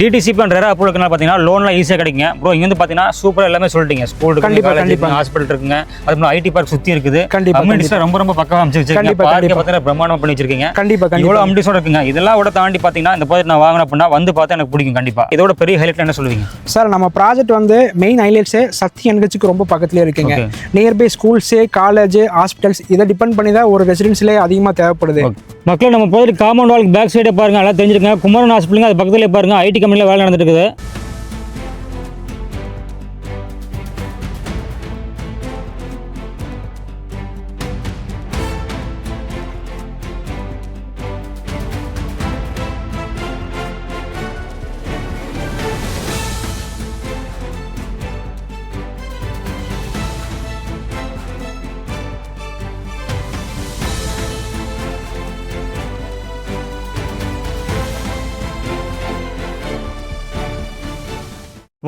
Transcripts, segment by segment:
DTCP and RERA approval பார்த்தீங்கன்னா லோன்லாம் ஈஸியாக கிடைக்குங்க ப்ரோ. இங்கே வந்து பார்த்தீங்கன்னா சூப்பராக எல்லாமே சொல்லிட்டீங்க. ஸ்கூல் கண்டிப்பாக ஹாஸ்பிட்டல் இருக்குங்க, அதுக்கு ஐடி பார்க் சுற்றி இருக்குது. கண்டிப்பாக ரொம்ப ரொம்ப பக்கமாக அமைச்சு வச்சிருக்கீங்க. பார்க்க பார்த்தீங்கன்னா பிரம்மாண்டமாக பண்ணி வச்சிருக்கீங்க. கண்டிப்பாக இவ்வளோ அம்டிஸோட இருக்குங்க. இதெல்லாம் விட தாண்டி பார்த்தீங்கன்னா இந்த ப்ராஜெக்ட் நான் வாங்கின அப்படின்னா வந்து பார்த்தா எனக்கு பிடிக்கும். கண்டிப்பாக இதோட பெரிய ஹைலைட் என்ன சொல்லுவீங்க சார்? நம்ம ப்ராஜெக்ட் வந்து மெயின் ஹைலைட்ஸே சக்தி என்ஹெச்சுக்கு ரொம்ப பக்கத்துலேயே இருக்குங்க. நியர்பை ஸ்கூல்ஸு, காலேஜ், ஹாஸ்பிட்டல்ஸ் இதை டிபெண்ட் பண்ணி தான் ஒரு ரெசிடென்சிலே அதிகமாக தேவைப்படுது. மக்கள் நம்ம ப்ராஜெக்ட் காம்பவுண்ட் வாலுக்கு பேக் சைடே பாருங்க, நல்லா தெரிஞ்சிருக்கேன். குமரன் ஹாஸ்பிட்டலுங்க அது பக்கத்துலேயே பாருங்க, ஐடி கம்பெனியில் வேலை நடந்துட்டு இருக்குது.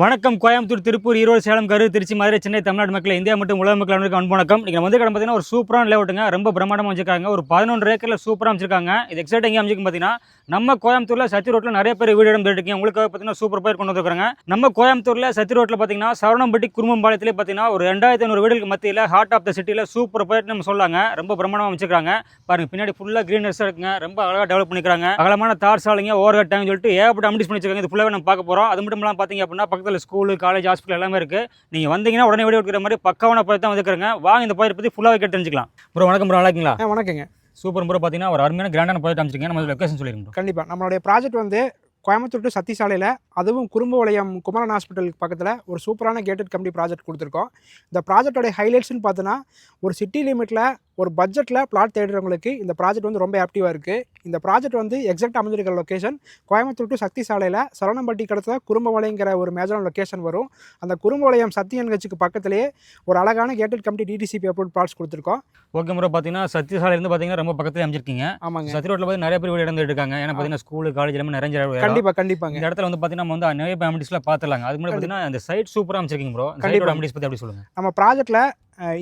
வணக்கம் கோயம்புத்தூர், திருப்பூர், ஈரோடு, சேலம், கரூர், திருச்சி, மதுரை, சென்னை, தமிழ்நாடு மக்கள், இந்தியா மற்றும் உலக மக்கள் அனைவருக்கும் அன்பு வணக்கம். நீங்கள் வந்து கடை பார்த்தீங்கன்னா ஒரு சூப்பரான லேஅவுட்டுங்க, ரொம்ப பிரம்மாண்டமாக வச்சிருக்காங்க. ஒரு 11 ஏக்கரில் சூப்பராக அமைச்சிருக்காங்க. இது எக்ஸைட்டிங் அமைச்சிருக்கு பார்த்தீங்கன்னா நம்ம கோயம்புத்தூரில் சத்தி ரோட்டில் நிறைய பேர் வீடு இடம் இருக்கீங்க. உங்களுக்கு பார்த்தீங்கன்னா சூப்பர் பேர் கொண்டு வந்துருக்காங்க. நம்ம கோயம்புத்தூரில் சத்தி ரோட்டில் பார்த்தீங்கன்னா சரவணம்பட்டி குருமம்பாளையத்திலே பார்த்தீங்கன்னா ஒரு 2500 வீடுகளுக்கு மத்தியில் ஹார்ட் ஆஃப் த சிட்டியில் சூப்பர் பேர் நம்ம சொல்லாங்க. ரொம்ப பிரம்மாண்டமாக அமைச்சிருக்காங்க. பாருங்க, பின்னாடி ஃபுல்லாக க்ரீனர்ஸாக இருக்குங்க. ரொம்ப அழகாக டெவலப் பண்ணிக்கிறாங்க. அகலமான தார் சாலைங்க, ஓவர் ஹெட் டேங்க் சொல்லிட்டு ஏகப்பட்ட அமிட்டிஸ் பண்ணி வச்சிருக்காங்க. இது ஃபுல்லாகவே நம்ம பார்க்க போகிறோம். அது மட்டும் இல்லாமல் பார்த்தீங்க அப்படின்னா பக்கத்தில் ஸ்கூல், காலேஜ், ஹாஸ்பிட்டல் எல்லாமே இருக்குது. நீங்கள் வந்தீங்கன்னா உடனே வீடியோ எடுக்கிற மாதிரி பக்காவான ப்ராஜெக்ட் தான் வந்துருக்காங்க. வாங்க இந்த ப்ராஜெக்ட் பற்றி ஃபுல்லாக கேட்டு தெரிஞ்சுக்கலாம். ப்ரோ வணக்கம் ப்ரோ, நல்லா இருக்கீங்களா? வணக்கங்க. Super bro. பார்த்தீங்கன்னா ஒரு அருமையான கிராண்டான ப்ராஜெக்ட் அமைச்சிருக்கீங்க. நம்ம லொகேஷன் சொல்லிருக்கோம். கண்டிப்பாக நம்மளுடைய ப்ராஜெக்ட் வந்து கோயம்புத்தூர் டு சத்தி சாலையில், அதுவும் குறும்புவளையம் குமரன் ஹாஸ்பிட்டலுக்கு பக்கத்தில் ஒரு சூப்பரான கேட்டட் கம்பெனி ப்ராஜெக்ட் கொடுத்துருக்கோம். இந்த ப்ராஜெக்டோடைய ஹைலைட்ஸ்னு பார்த்தோன்னா ஒரு சிட்டி லிமிட்டில் ஒரு பட்ஜெட்டில் பிளாட் தேடுறவங்களுக்கு இந்த ப்ராஜெக்ட் வந்து ரொம்ப ஆக்டிவாக இருக்குது. இந்த ப்ராஜெக்ட் வந்து எக்ஸாக்ட் அமைஞ்சிருக்கிற லொக்கேஷன் கோயம்புத்தூர் டு சக்தி சாலையில் சரவணம்பட்டி கடத்தில் குறும்புவளையங்கிற ஒரு மேஜரான லொக்கேஷன் வரும். அந்த குறும்புவளையம் சத்தி என்ஹெச்சுக்கு பக்கத்திலேயே ஒரு அழகான gated company DTCP approval plots கொடுத்துருக்கோம். Okay bro. பார்த்தீங்கன்னா சத்தி சாலையிலேருந்து பார்த்தீங்கன்னா ரொம்ப பக்கத்தில் அமைச்சிருக்கீங்க. ஆமாங்க. சத்தி ரோட்டில் பார்த்து நிறைய பேர் வீடு இடம் இருக்காங்க. ஏன்னா பார்த்தீங்கன்னா ஸ்கூல், காலேஜ் எல்லாமே நிறைய கண்டிப்பாங்க. இந்த இடத்துல வந்து பார்த்தீங்கன்னா நம்ம வந்து நிறைய அமிட்டிஸ்லாம் பார்த்துலாங்க. அதுக்கு முன்னாடி பார்த்தீங்கன்னா அந்த சைட் சூப்பராக அமைச்சிருக்கீங்க ப்ரோ. கண்டிப்பாக அமிட்டிஸ் பற்றி அப்படி சொல்லுங்கள். நம்ம ப்ராஜெக்ட்டில்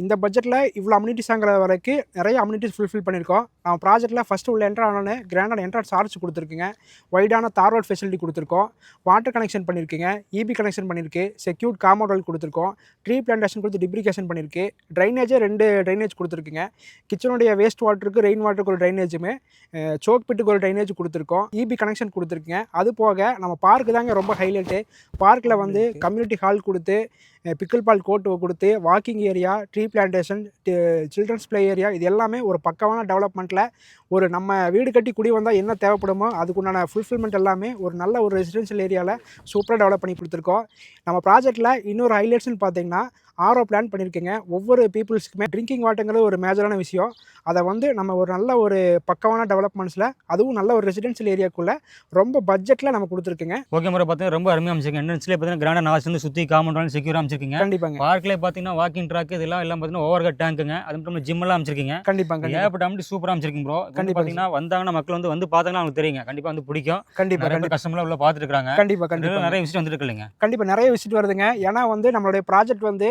இந்த பட்ஜெட்டில் இவ்வளோ அம்யூனிட்டிஸாங்கிற வரைக்கும் நிறைய அம்யூனிட்டிஸ் ஃபுல்ஃபில் பண்ணியிருக்கோம். நம்ம ப்ராஜெக்ட்டில் ஃபஸ்ட்டு உள்ள என்ட்ரானே கிராண்டான என்ட்ரன்ஸ் ஆர்ச் கொடுத்துருக்குங்க. வைடான தார் ரோட் ஃபெசிலிட்டி கொடுத்துருக்கோம். வாட்டர் கனெக்ஷன் பண்ணியிருக்கீங்க, இபி கனெக்ஷன் பண்ணியிருக்கு, செக்யூர்ட் காம்பவுண்ட் வால் கொடுத்துருக்கோம், ட்ரீ பிளான்டேஷன் கொடுத்து டிப்ரிகேஷன் பண்ணியிருக்கு, ட்ரைனேஜே 2 ட்ரைனேஜ் கொடுத்துருக்குங்க. கிச்சனுடைய வேஸ்ட் வாட்டருக்கு, ரெயின் வாட்டருக்கு ஒரு ட்ரைனேஜுமே, சோக் பிட்டுக்கு ஒரு ட்ரைனேஜ் கொடுத்துருக்கோம், இபி கனெக்ஷன் கொடுத்துருக்குங்க. அது போக நம்ம பார்க்கு தாங்க ரொம்ப ஹைலைட்டு. பார்க்கில் வந்து கம்யூனிட்டி ஹால் கொடுத்து, பிக்கிள் பால் கோர்ட்டு கொடுத்து, walking area, tree plantation, children's play area, இது எல்லாமே ஒரு பக்கமான டெவலப்மெண்ட்டில் ஒரு நம்ம வீடு கட்டி குடி வந்தால் என்ன தேவைப்படுமோ அதுக்குண்டான ஃபுல்ஃபில்மெண்ட் எல்லாமே ஒரு நல்ல ஒரு ரெசிடென்ஷியல் ஏரியாவில் சூப்பராக டெவலப் பண்ணி கொடுத்துருக்கோம். நம்ம ப்ராஜெக்ட்டில் இன்னொரு ஹைலைட்ஸ்னு பார்த்தீங்கன்னா ஆர்ஓ பிளான் பண்ணியிருக்கேங்க. ஒவ்வொரு பீப்புள்ஸுக்குமே ட்ரிங்கிங் வாட்டருங்கிறது ஒரு மேஜரான விஷயம். அதை வந்து நம்ம ஒரு நல்ல ஒரு பக்கமான டெவலப்மெண்ட்ஸில், அதுவும் நல்ல ஒரு ரெசிடென்ஷியல் ஏரியாக்குள்ளே ரொம்ப பட்ஜெட்டில் நம்ம கொடுத்துருக்குங்க. ஓகே முறை பார்த்தீங்கன்னா ரொம்ப அருமையாக அமைச்சிருக்கேன். என்ட்ரன்ஸ்லேயே பார்த்தீங்கன்னா கிராண்டாக நாச்சு வந்து சுற்றி காம்பவுண்ட் செக்யூராக அமைச்சிருக்கீங்க. கண்டிப்பாங்க. பார்க்லேயே பார்த்தீங்கன்னா வாக்கிங் ட்ராக் இதெல்லாம் பார்த்தீங்கன்னா ஓவர் ஹெட் டேங்குங்க. அது மட்டும் ஜிம் எல்லாம் அமைச்சிருக்கீங்க. கண்டிப்பாக ஏகப்பட்ட அமிட்டி சூப்பராக அமைச்சிருக்கீங்க ப்ரோ. கண்டிப்பாக பார்த்தீங்கன்னா வந்தாங்கன்னா மக்கள் வந்து பார்த்தாங்கன்னா அவங்களுக்கு தெரியுங்க. கண்டிப்பாக வந்து பிடிக்கும். கண்டிப்பாக கஸ்டமர்லாம் உள்ள பார்த்துட்டு இருக்காங்க. கண்டிப்பாக நிறைய விசிட் வந்துட்டு இல்லைங்க. கண்டிப்பாக நிறைய விசிட் வருதுங்க. ஏன்னா வந்து நம்மளுடைய ப்ராஜெக்ட் வந்து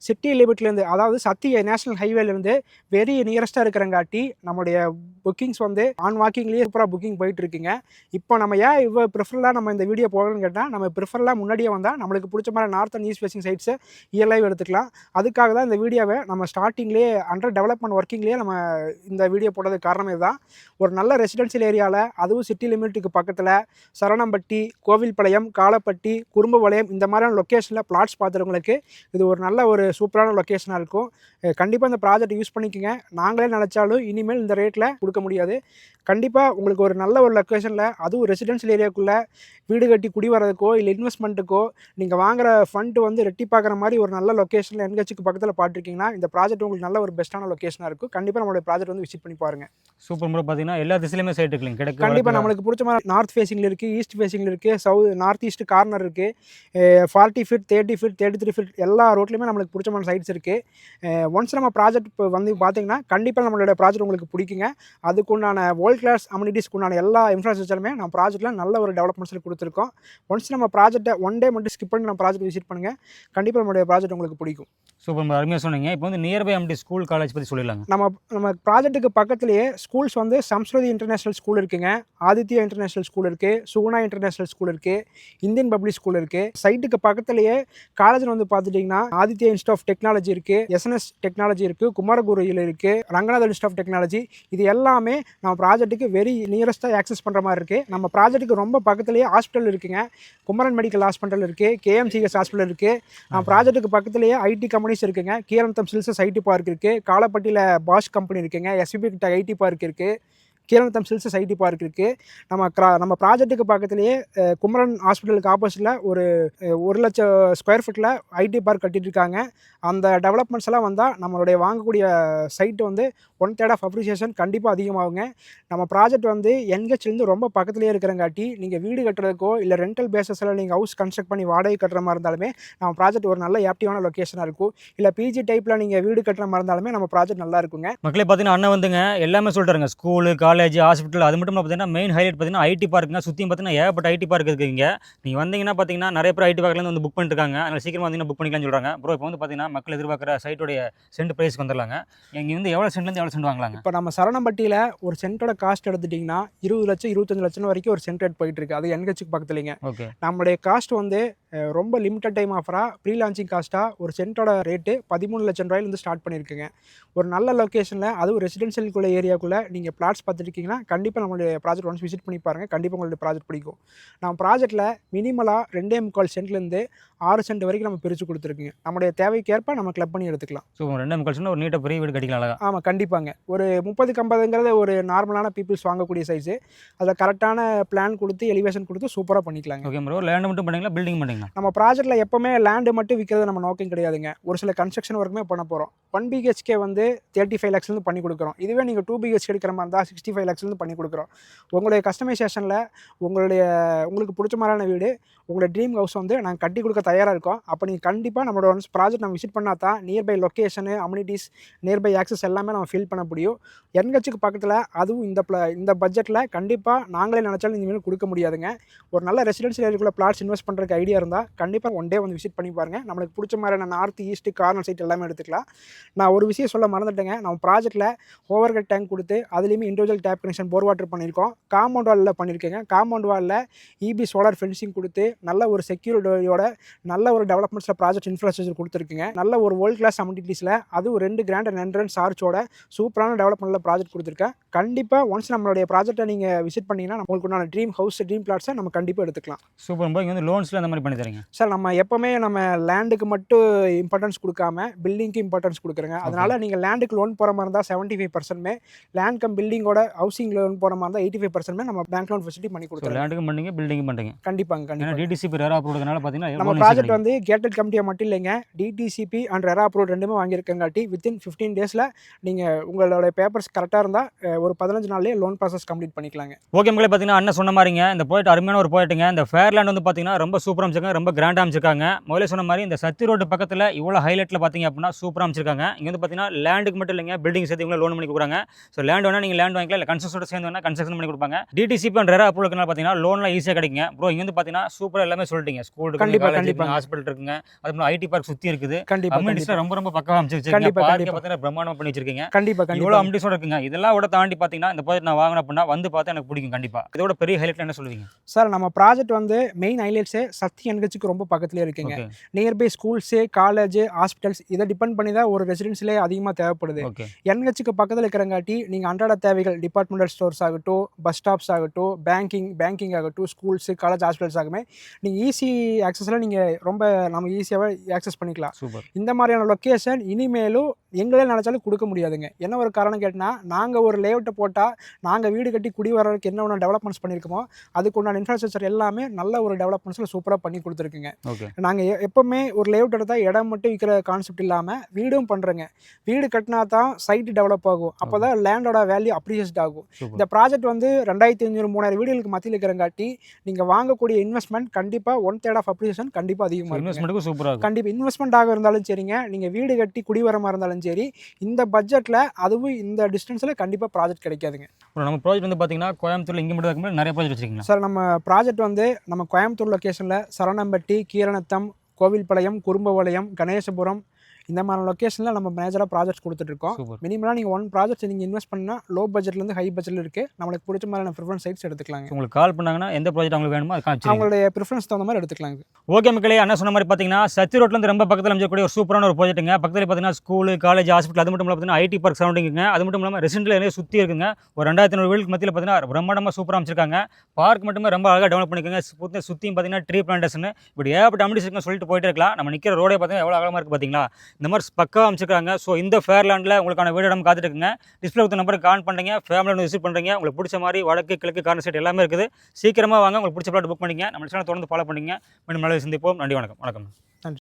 சிட்டி லிமிட்லேருந்து, அதாவது சத்தி நேஷனல் ஹைவேலேருந்து வெரி நியரஸ்ட்டாக இருக்கிறங்காட்டி நம்மளுடைய புக்கிங்ஸ் வந்து ஆன் வாக்கிங்லேயே சூப்பராக புக்கிங் போயிட்டு இருக்குங்க. இப்போ நம்ம ஏன் இவ்வளோ ப்ரிஃபர்லாம் நம்ம இந்த வீடியோ போகணும்னு கேட்டால், நம்ம ப்ரிஃபர்லாம் முன்னாடியே வந்தால் நம்மளுக்கு பிடிச்ச மாதிரி நார்த் அண்ட் ஈஸ்ட் ஃபேசிங் சைட்ஸை லைவ் எடுத்துக்கலாம். அதுக்காக தான் இந்த வீடியோவை நம்ம ஸ்டார்டிங்லேயே அண்டர் டெவலப்மெண்ட் ஒர்க்கிங்லேயே நம்ம இந்த வீடியோ போட்டதுக்கு காரணமே தான். ஒரு நல்ல ரெசிடென்ஷியல் ஏரியாவில், அதுவும் சிட்டி லிமிட்டுக்கு பக்கத்தில் சரவணம்பட்டி, கோவில்பாளையம், காலப்பட்டி, குறும்புவளையம் இந்த மாதிரியான லொக்கேஷனில் பிளாட்ஸ் பார்த்துறவங்களுக்கு இது ஒரு நல்ல ஒரு சூப்பரான லொக்கேஷனாக இருக்கும். கண்டிப்பாக இந்த ப்ராஜெக்ட் யூஸ் பண்ணிக்கோங்க. நாங்களே நினச்சாலும் இனிமேல் இந்த ரேட்டில் கொடுக்க முடியாது. கண்டிப்பாக உங்களுக்கு ஒரு நல்ல ஒரு லொக்கேஷனில், அதுவும் ரெசிடென்ஷியல் ஏரியாவுக்குள்ளே வீடு கட்டி குடி வரதுக்கோ இல்லை இன்வெஸ்ட்மெண்ட்டுக்கோ நீங்கள் வாங்குகிற ஃபண்ட் வந்து ரெட்டிப்பாக்குற மாதிரி ஒரு நல்ல லொக்கேஷனில் என்ஹெச்சுக்கு பக்கத்தில் பார்த்துருக்கீங்கன்னா இந்த ப்ராஜெக்ட் உங்களுக்கு நல்ல ஒரு பெஸ்ட்டான லொக்கேஷனாக இருக்கும். கண்டிப்பாக நம்மளுடைய ப்ராஜெக்ட் வந்து விசிட் பண்ணி பாருங்கள். சூப்பர் முறை பார்த்தீங்கன்னா எல்லா திசையிலுமே சைட் இருக்குங்க. கிடைக்கும். கண்டிப்பாக நம்மளுக்கு பிடிச்ச மாதிரி நார்த் ஃபேஸிங்கில் இருக்குது, ஈஸ்ட் ஃபேஸிங்கில் இருக்குது, நார்த் ஈஸ்ட் கார்னர் இருக்குது, 40 ஃபீட், 30 ஃபீட், 33 ஃபீட் எல்லா ரோட்லையுமே நம்மளுக்கு பிடிச்ச மாதிரி சைட்ஸ் இருக்குது. ஒன்ஸ் நம்ம ப்ராஜெக்ட் இப்போ வந்து பார்த்தீங்கன்னா கண்டிப்பாக நம்மளோட ப்ராஜெக்ட் உங்களுக்கு பிடிக்குங்க. அதுக்குண்டான வேர்ல்ட் கிளாஸ் அம்யூனிட்டிஸ்க்குண்டான எல்லா இன்ஃப்ராஸ்ட்ரக்சருமே நம்ம ப்ராஜெக்ட்டில் நல்ல ஒரு டெவலப்மெண்ட்ஸில் கொடுத்துருக்கோம். ஒன்ஸ் நம்ம ப்ராஜெக்ட்டை ஒன் டே மட்டும் ஸ்கிப் பண்ணி நம்ம ப்ராஜெக்ட் விசிட் பண்ணுங்கள், கண்டிப்பாக நம்மளுடைய ப்ராஜெக்ட் உங்களுக்கு பிடிக்கும். சூப்பர், அருமையாக சொன்னீங்க. இப்போ வந்து நியர்பை அம்டி ஸ்கூல் காலேஜ் பற்றி சொல்லிடலாங்க. நம்ம ப்ராஜெக்ட்டுக்கு பக்கத்துலேயே ஸ்கூல்ஸ் வந்து சம்ஸ்கிருதி இன்டர்நேஷனல் ஸ்கூல் இருக்குங்க, ஆதித்யா இன்டர்நேஷனல் ஸ்கூல் இருக்குது, சுகுணா இன்டர்நேஷனல் ஸ்கூல் இருக்குது, இந்தியன் பப்ளிக் ஸ்கூல் இருக்குது. சைட்டுக்கு பக்கத்துலேயே காலேஜில் வந்து பார்த்துட்டிங்கன்னா ஆதித்யா இன்ஸ்டியூட் ஆஃப் டெக்னாலஜி இருக்குது, எஸ்என்எஸ் டெக்னாலஜி இருக்குது, குமாரகுருயில் இருக்குது, ரங்கநாதர் இன்ஸ்டியூட் ஆஃப் டெக்னாலஜி. இது எல்லாமே நம்ம ப்ராஜெக்ட்டுக்கு வெரி நியரஸ்ட்டாக ஆக்சஸ் பண்ணுற மாதிரி இருக்குது. நம்ம ப்ராஜெக்ட்டுக்கு ரொம்ப பக்கத்துலேயே ஹாஸ்பிட்டல் இருக்குங்க, குமரன் மெடிக்கல் ஹாஸ்பிட்டல் இருக்குது, கேஎம்சிஎஸ் ஹாஸ்பிட்டல் இருக்குது. நம்ம ப்ராஜெக்ட்டுக்கு பக்கத்துலேயே ஐடி கம்பெனிஸ் இருக்குங்க, கீரந்தம் சில்சஸ் ஐடி பார்க் இருக்குது, காலப்பட்டியில் பாஷ் கம்பெனி இருக்குங்க, எஸ்பிபி ஐடி பார்க் இருக்குது, கீரந்தம் சில்சஸ் ஐடி பார்க் இருக்குது. நம்ம ப்ராஜெக்ட்டுக்கு பக்கத்துலேயே குமரன் ஹாஸ்பிட்டலுக்கு ஆப்போசிட்டில் ஒரு 1,00,000 ஸ்கொயர் ஃபீட்டில் ஐடி பார்க் கட்டிட்டு இருக்காங்க. அந்த டெவலப்மெண்ட்ஸ் எல்லாம் வந்தால் நம்மளுடைய வாங்கக்கூடிய சைட்டு வந்து 1/3 ஆஃப் அப்ரிசியேஷன் கண்டிப்பாக அதிகமாகுங்க. நம்ம ப்ராஜெக்ட் வந்து என்ஹெச்லேருந்து ரொம்ப பக்கத்துலேயே இருக்கிறங்காட்டி நீங்கள் வீடு கட்டுறதுக்கோ இல்லை ரெண்டல் பேஸஸில் நீங்கள் ஹவுஸ் கன்ஸ்ட்ரக்ட் பண்ணி வாடகை கட்டுற மாதிரி இருந்தாலுமே நம்ம ப்ராஜெக்ட் ஒரு நல்ல ஆக்டிவான லொக்கேஷனாக இருக்கும். இல்லை பிஜி டைப்பில் நீங்கள் வீடு கட்டுற மாதிரி இருந்தாலுமே நம்ம ப்ராஜெக்ட் நல்லா இருக்குங்க. மக்களே பார்த்தீங்கன்னா அண்ணன் வந்துங்க எல்லாமே சொல்லிட்டாருங்க, ஸ்கூலு காலேஜ் ஹாஸ்பிட்டல். அது மட்டும் பார்த்தீங்கன்னா மெயின் ஹைலைட் பார்த்தீங்கன்னா ஐடி பார்க்குங்க. சுற்றியும் பார்த்தீங்கன்னா ஏகப்பட்ட ஐடி பார்க் இருக்குங்க. நீங்கள் வந்தீங்கன்னா பார்த்தீங்கன்னா நிறைய பேர் ஐடி பார்க்லேருந்து வந்து புக் பண்ணிட்டு இருக்காங்க. அதனால் சீக்கிரமாக வந்தீங்கன்னா புக் பண்ணிக்கலாம்னு சொல்கிறாங்க. ப்ரோ இப்போ வந்து பார்த்தீங்கன்னா மக்கள் எதிர்பார்க்குற சைட்டோடைய சென்ட் ப்ரைஸ்க்கு வந்துடலாங்க. இங்கே வந்து எவ்வளோ சென்ட்லேருந்து எவ்வளோ சென்ட் வாங்கலாங்க? இப்போ நம்ம சரணம்பட்டியில் ஒரு சென்ட்டோட காஸ்ட் எடுத்துட்டிங்கன்னா 20 லட்சம் 25 லட்சம் வரைக்கும் ஒரு சென்ட் ரேட் போயிட்டு இருக்கு. அது என்ஹெச்சுக்கு பக்கத்துலேங்க. ஓகே, நம்மளுடைய காஸ்ட் வந்து ரொம்ப லிமிட்டட் டைம் ஆஃபராக ப்ரீ லான்ச்சிங் காஸ்ட்டாக ஒரு சென்ட்டோட ரேட்டு 13 லட்சம் ரூபாயிலேருந்து ஸ்டார்ட் பண்ணியிருக்குங்க. ஒரு நல்ல லொக்கேஷனில் அதுவும் ரெசிடென்ஷியலுக்குள்ள ஏரியாக்குள்ளே நீங்கள் பிளாட்ஸ் பார்த்துருக்கீங்கன்னா கண்டிப்பாக நம்மளுடைய ப்ராஜெக்ட் ஒன்ஸ் விசிட் பண்ணி பாருங்கள், கண்டிப்பாக உங்களுடைய ப்ராஜெக்ட் பிடிக்கும். நம்ம ப்ராஜெக்ட்டில் மினிமலாக 2.25 சென்ட்லேருந்து 6 சென்ட் வரைக்கும் நம்ம பிரித்து கொடுத்துருக்குங்க. நம்மளுடைய தேவைக்கேற்ப நம்ம கிளப் பண்ணி எடுத்துக்கலாம். ஸோ 2.25 சென்ட் ஒரு நீட்டாக பெரிய வீடு கட்டிக்கலாம் அழகா. ஆமாம், கண்டிப்பாங்க. ஒரு 30-50ங்கிறது ஒரு நார்மலான பீப்புள்ஸ் வாங்கக்கூடிய சைஸு. அதில் கரெக்டான பிளான் கொடுத்து எலிவேஷன் கொடுத்து சூப்பராக பண்ணிக்கலாங்க. ஓகே ப்ரோ, லேண்ட் மட்டும் பண்ணிங்களா பில்டிங் பண்ணிங்களா? நம்ம ப்ராஜெக்ட்டில் எப்போவுமே லேண்டு மட்டும் விற்கிறது நம்ம நோக்கம் கிடையாதுங்க. ஒரு சில கன்ஸ்ட்ரக்ஷன் ஒர்க்குமே பண்ண போகிறோம். 1 BHK வந்து 35 lakhsலேருந்து பண்ணி கொடுக்குறோம். இதுவே நீங்கள் 2 BHK எடுக்கிற மாதிரி இருந்தால் 65 lakhsலேருந்து பண்ணி கொடுக்குறோம். உங்களுடைய கஸ்டமைசேஷனில் உங்களுக்கு பிடிச்ச மாதிரியான வீடு, உங்களோட ட்ரீம் ஹவுஸ் வந்து நாங்கள் கட்டி கொடுக்க தயாராக இருக்கோம். அப்போ நீங்கள் கண்டிப்பாக நம்மளோட ஒன்ஸ் ப்ராஜெக்ட் நம்ம விசிட் பண்ணால் தான் nearby location, amenities, nearby access எல்லாமே நம்ம ஃபீல் பண்ண முடியும். என்ஹெச்சுக்கு பக்கத்தில் அதுவும் இந்த பட்ஜெட்டில் கண்டிப்பாக நாங்களே நினச்சாலும் இந்த வீடு கொடுக்க முடியாதுங்க. ஒரு நல்ல ரெசிடென்ஷியல் ஏரியாக்குள்ள பிளாட்ஸ் இன்வெஸ்ட் பண்ணுறதுக்கு ஐடியா இருந்தால் கண்டிப்பாக ஒன் டே வந்து விசிட் பண்ணி பாருங்கள். நம்மளுக்கு பிடிச்ச மாதிரியான நார்த், ஈஸ்ட், கார்னர் சைட் எல்லாமே எடுத்துக்கலாம். நான் ஒரு விஷயம் சொல்ல மறந்துட்டேங்க. நம்ம ப்ராஜெக்ட்டில் ஓவர்ஹெட் டேங்க் கொடுத்து அதுலேயுமே இண்டிவிஜுவல் டேப் கனெக்ஷன் போர் வாட்டர் பண்ணியிருக்கோம். காம்பவுண்ட் வாலில் பண்ணியிருக்கேங்க. காம்பவுண்ட் வாலில் இபி சோலார் ஃபென்சிங் கொடுத்து நல்ல ஒரு செக்யூரிட்டியோட நல்ல ஒரு டெவலப்மெண்ட்ஸில் ப்ராஜெக்ட் இன்ஃப்ராஸ்ட்ரக்சர் கொடுத்துருக்குங்க. நல்ல ஒரு வேர்ல்ட் கிளாஸ் அம்யூனிட்டிஸில் அதுவும் 2 கிராண்ட் அண்ட் என்ட்ரன்ஸ் ஆர்ச்சோட சூப்பரான டெவலப்மெண்ட்டில் ப்ராஜெக்ட் கொடுத்துருக்கேன். கண்டிப்பாக ஒன்ஸ் நம்மளுடைய ப்ராஜெக்ட்டை நீங்கள் விசிட் பண்ணிங்கன்னா உங்களுக்கு ட்ரீம் ஹவுஸ், ட்ரீம் பிளாட்ஸை நம்ம கண்டிப்பாக எடுத்துக்கலாம். சூப்பர் ப்ரோ, இங்கே வந்து லோன்ஸில் அந்த மாதிரி பண்ணி தரீங்க? சார், நம்ம எப்போவுமே நம்ம லேண்டுக்கு மட்டும் இம்பார்ட்டன்ஸ் கொடுக்காம பில்டிங்க்கு இம்பார்ட்டன்ஸ் கொடுக்குறேங்க. அதனால் நீங்கள் லேண்டுக்கு லோன் போகிற மாதிரி இருந்தால் 75%, லேண்ட் கம் பில்டிங்கோட ஹவுசிங் லோன் போகிற மாதிரி இருந்தால் 85% நம்ம பேங்க் லோன் ஃபெசிலிட்டி பண்ணி கொடுக்குறோம். லேண்டுக்கும் பண்ணுங்க, பில்டிங்கும் பண்ணுங்க. கண்டிப்பாக. டிடிசிபி ரெரா அப்ரூவ்டுனால பார்த்தீங்கன்னா நம்ம ப்ராஜெக்ட் வந்து கேட்டட் கமிட்டியாக மட்டும் இல்லைங்க, டிடிசிபி அண்ட் ரெரா அப்ரூவ் ரெண்டுமே வாங்கியிருக்கங்காட்டி வித்தின் 15 டேஸில் நீங்கள் உங்களோட பேப்பர்ஸ் கரெக்டாக இருந்தால் ஒரு 15 நாள்லேயே லோன் ப்ராசஸ் கம்ப்ளீட் பண்ணிக்கலாங்க. ஓகே மக்களே, பார்த்தீங்கன்னா அண்ணன் சொன்ன மாதிரிங்க இந்த ப்ராஜெக்ட் அருமையான ஒரு ப்ராஜெக்ட்டுங்க. இந்த ஃபேர்லேண்ட் வந்து பார்த்தீங்கன்னா ரொம்ப சூப்பராக அமைச்சிருக்காங்க, ரொம்ப கிராண்டாக அமைச்சிருக்காங்க. முதல்ல சொன்ன மாதிரி இந்த சத்தி ரோடு பக்கத்தில் இவ்வளோ ஹைலைட்டில் பார்த்தீங்க அப்படின்னா சூப்பராக அமைச்சிருக்காங்க. இங்கே வந்து பார்த்தீங்கன்னா லேண்டுக்கு மட்டும் இல்லைங்க, பில்டிங் சேர்த்து இவங்க லோன் பண்ணி கொடுக்குறாங்க. ஸோ லேண்ட் வேணால் நீங்கள் லேண்ட் வாங்கிக்கலாம், இல்லை கன்ஸ்ட்ரக்ஷனோட சேர்ந்து வேணால் கன்ஸ்ட்ரக்ஷன் பண்ணி கொடுப்பாங்க. டிடிசிபி அண்ட் ரெரா அப்ரூவல்னால பார்த்தீங்கன்னா லோன்லாம் ஈஸியாக கிடைக்குங்க. ப்ரோ இங்கே வந்து பார்த்தீங்கன்னா சூப்பராக எல்லாமே சொல்லிட்டீங்க. ஸ்கூல் கண்டிப்பாக, ஹாஸ்பிட்டல் இருக்குங்க, அதுக்கு ஐடி பார்க் சுற்றி இருக்குது. கண்டிப்பாக ரொம்ப பக்கமாக அமைச்சு வச்சிருக்கீங்க. பார்த்தீங்கன்னா பிரம்மாண்டமாக பண்ணி வச்சிருக்கீங்க. கண்டிப்பாக இவ்வளோ அம்யூனிட்டிஸோட இருக்குங்க. இதெல்லாம் விட தாண்டி பார்த்தீங்கன்னா இந்த ப்ராஜெக்ட் நான் வாங்கின அப்படின்னா வந்து பார்த்தா எனக்கு பிடிக்கும் கண்டிப்பாக. இதோட பெரிய ஹைலைட் என்ன சொல்லுவீங்க? சார், நம்ம ப்ராஜெக்ட் வந்து மெயின் ஹைலைட்ஸே சத்தி என்ஹெச்சுக்கு ரொம்ப பக்கத்துலேயே இருக்குங்க. நியர்பை ஸ்கூல்ஸு, காலேஜ், ஹாஸ்பிட்டல்ஸ் இதை டிபெண்ட் பண்ணி தான் ஒரு ரெசிடென்சிலே அதிகமாக தேவைப்படுது. என்ஹெச்சுக்கு பக்கத்தில் இருக்கிறங்காட்டி நீங்கள் அன்றாட தேவைகள் டிபார்ட்மெண்டல் ஸ்டோர்ஸ் ஆகட்டும், பஸ் ஸ்டாப்ஸ் ஆகட்டும், பேங்கிங் ஆகட்டும், ஸ்கூல்ஸு, காலேஜ், ஹாஸ்பிட்டல்ஸ் ஆகுமே நீங்கள் ஈஸி ஆக்சஸில் நீங்கள் ரொம்ப நம்ம ஈஸியாகவே ஆக்சஸ் பண்ணிக்கலாம். இந்த மாதிரியான லொக்கேஷன் இனிமேலும் எங்களே நினச்சாலும் கொடுக்க முடியாதுங்க. என்ன ஒரு காரணம் கேட்டால் நாங்கள் ஒரு லேஅவுட்டை போட்டால் நாங்கள் வீடு கட்டி குடி வர்றதுக்கு என்ன ஒன்று டெவலப்மெண்ட்ஸ் பண்ணியிருக்கோமோ அதுக்கு உண்டான இன்ஃப்ராஸ்ட்ரக்சர் எல்லாமே நல்ல ஒரு டெவலப்மெண்ட்ஸில் சூப்பராக பண்ணி கொடுத்துருக்குங்க. ஓகே. நாங்கள் எப்போவுமே ஒரு லேஅவுட் எடுத்தால் இடம் மட்டும் விற்கிற கான்செப்ட் இல்லாமல் வீடும் பண்ணுறோங்க. வீடு கட்டினா தான் சைட் டெவலப் ஆகும். அப்போ தான் லேண்டோட வேல்யூ அப்ரிஷியேட் ஆகும். இந்த ப்ராஜெக்ட் வந்து 2500 3000 வீடுகளுக்கு மத்தியில் இருக்கிறங்காட்டி நீங்கள் வாங்கக்கூடிய இன்வெஸ்ட்மெண்ட் கண்டிப்பாக 1/3 ஆஃப் அப்ரிஷியேஷன் கண்டிப்பாக அதிகமாக இருக்கும். இன்வெஸ்ட்மெண்ட்டுக்கு சூப்பராக இருக்கும். கண்டிப்பாக இன்வெஸ்ட்மெண்ட்டாக இருந்தாலும் சரிங்க, நீங்கள் வீடு கட்டி குடிவரமாக இருந்தாலும் சரி, இந்த பட்ஜெட்டில் அதுவும் இந்த டிஸ்டன்ஸில் கண்டிப்பாக ப்ராஜெக்ட் கிடைக்காதுங்க. நம்ம ப்ராஜெக்ட் வந்து பார்த்தீங்கன்னா கோயம்புத்தூரில் இங்கே மட்டும் இருக்கும்போது நிறைய ப்ராஜெக்ட் வச்சிருக்கீங்களா? சார் நம்ம ப்ராஜெக்ட் வந்து நம்ம கோயம்புத்தூர் லொக்கேஷனில் சரணம்பட்டி, கீரநத்தம், கோவில்பாளையம், குறும்பபாளையம், கணேசபுரம் இந்த மாதிரி லொக்கேஷனில் நம்ம மேஜராக ப்ராஜெக்ட்ஸ் கொடுத்துட்ருக்கோம். சூப்பர். மினிமலாக நீங்கள் ஒன் ப்ராஜெக்ட் நீங்கள் இன்வெஸ்ட் பண்ணால் லோ பட்ஜெட்லேருந்து ஹை பட்ஜெட்டில் இருக்குது. நம்மளுக்கு பிடிச்ச மாதிரியான ப்ரிஃபரன்ஸ் சைட்ஸ் எடுத்துக்கலாங்க. உங்களுக்கு கால் பண்ணாங்கன்னா எந்த ப்ராஜெக்ட் அவங்களுக்கு வேணுமோ அது காமிச்சு அவங்களுடைய ப்ரிஃபரன்ஸ் தகுந்த மாதிரி எடுத்துக்கலாங்க. ஓகே மக்களே, அண்ணா சொன்ன மாதிரி பார்த்தீங்கன்னா சத்தி ரோட்லேருந்து ரொம்ப பக்கத்தில் அமைச்சக்கூடிய ஒரு சூப்பரான ஒரு ப்ராஜெக்ட்டுங்க. பக்கத்தில் பார்த்தீங்கன்னா ஸ்கூலு, காலேஜ், ஹாஸ்பிட்டல், அது மட்டும் இல்லாமல் பார்த்தீங்கன்னா ஐடி பார்க் சரௌண்டிங்குங்க. அது மட்டும் இல்லாமல் ரெசிடென்ட்ல நிறைய சுற்றி இருக்குங்க. ஒரு 2500 வீடுக்கு மத்தியில் பார்த்தீங்கன்னா பிரம்மாண்டமாக சூப்பராக அமைச்சிருக்காங்க. பார்க் மட்டுமே ரொம்ப அழகாக டெவலப் பண்ணிக்கோங்க. சுற்றியும் பார்த்தீங்கன்னா ட்ரீ பிளான்டேஷன் இப்படி ஏகப்பட்ட அமினிட்டிஸ் இருக்குன்னு சொல்லிட்டு போயிட்டே இருக்கலாம். நம்ம நிற்கிற ரோடே பார்த்தீங்கன்னா எவ்வளோ அழகாக இருக்குது பார்த்தீங்களா? இந்த மாதிரி பக்காவாக அமைச்சிருக்காங்க. ஸோ இந்த ஃபேர்லேண்டில் உங்களுக்கான வீடு இடம் காத்துட்டு இருக்குங்க. டிஸ்பிளே கொடுத்த நம்பருக்கு கால் பண்ணுறீங்க, ஃபேமிலியோட விசிட் பண்ணுறீங்க. உங்களுக்கு பிடிச்ச மாதிரி வடக்கு, கிழக்கு, கார்னர் சைட் எல்லாமே இருக்குது. சீக்கிரமாக வாங்க, உங்களுக்கு பிடிச்ச பிளாட் புக் பண்ணிங்க. நம்ம சேனலை தொடர்ந்து ஃபாலோ பண்ணிங்க. மீண்டும் நல்ல சந்திப்போம். நன்றி, வணக்கம். வணக்கம்.